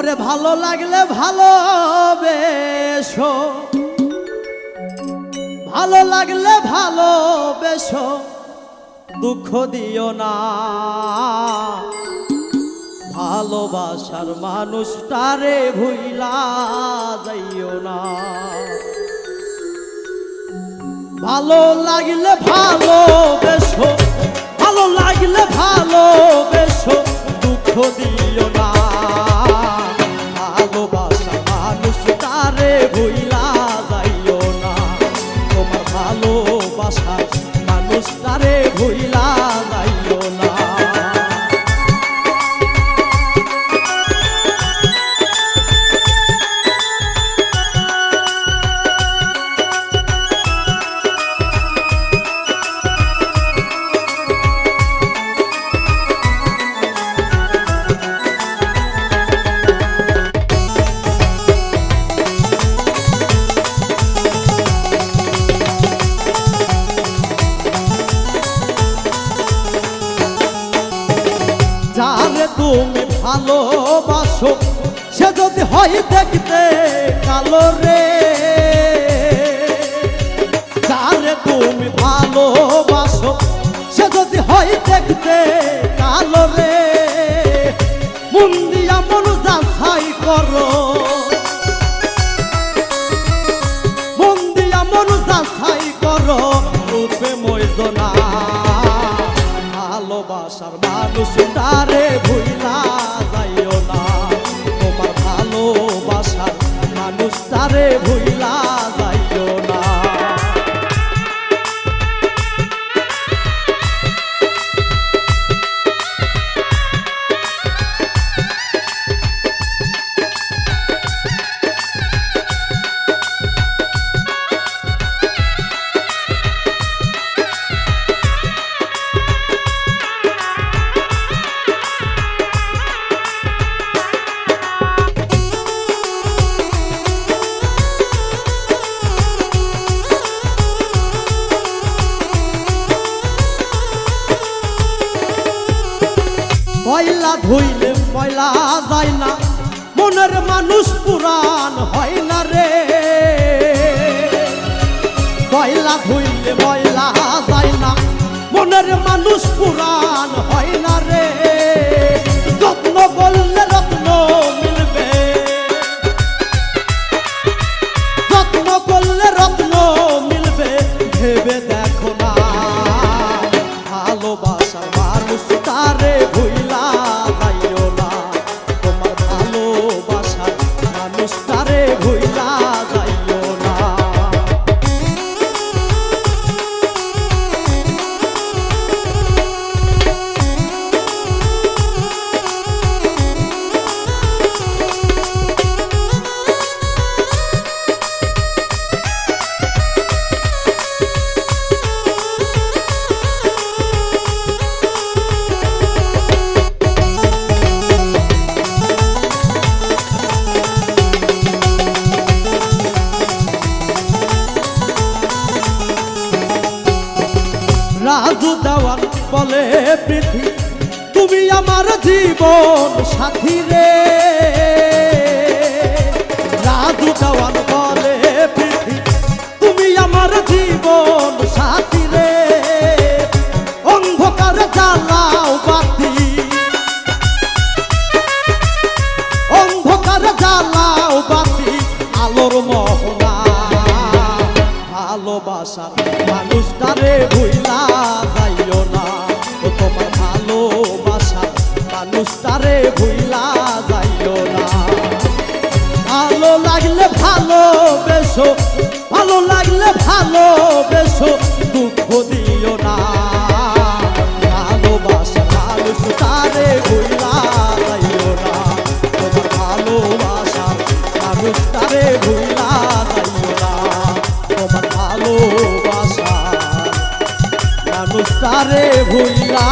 ওরে ভালো লাগলে ভালোবেসো, ভালো লাগলে ভালোবেসো, দুঃখ দিও না। ভালোবাসার মানুষটারে ভুইলা যাইও না। ভালো লাগলে ভালোবেসো, ভালো লাগলে ভালোবেসো, দুঃখ দিও না। ভালোবাসার মানুষটারে ভুইলা যাইও না। তোমার ভালোবাসার মানুষটারে ভুইলা যাইও না। যারে তুমি ভালোবাসো সে যদি হয় দেখতে কালো রে, যারে তুমি ভালোবাসো সে যদি হয় দেখতে কালো রে, মন দিয়া মন যাচাই করো, মন দিয়া মন যাচাই করো, রূপে ময়দনা। ভালোবাসার মানুষটারে ভুইলা যাইও না। তোমার ভালোবাসার মানুষটারে ভুইলা যাইও না। ময়লা ধুইলে ময়লা যায় না, মনের মানুষ পুরাণ হয় না রে। ময়লা ধুইলে ময়লা যায় না, মনের মানুষ পুরাণ হয় না রে। যত্ন করলে রত্ন মিলবে, যত্ন করলে রত্ন মিলবে, ভেবে দেখো না। ভালোবাসার মানুষ তারে ভুইলা যাইও না। তোমার ভালোবাসার মানুষ তারে ভুইলা যাইও না। রাজু দেওয়ান বলে পৃথিবী তুমি আমার জীবন সাথী রে। রাজু দেওয়ান বলে পৃথিবী তুমি আমার জীবন সাথী রে। অন্ধকার জ্বালাও বাতি, অন্ধকার জ্বালাও বাতি, আলোর মোহনা। ভালোবাসার মানুষটারে ভুইলা যাইও না। তোমার ভালোবাসার মানুষটারে ভুইলা যাইও না। ভালো লাগলে ভালোবেসো, ভালো লাগলে ভালোবেসো, দুঃখ দিও না। ভালোবাসার মানুষটারে ভুইলা যাইও না। তোমার ভালোবাসার মানুষটারে ভুইলা যাইও না। তোমার ভালোবাসা মানুষটারে ভুইলা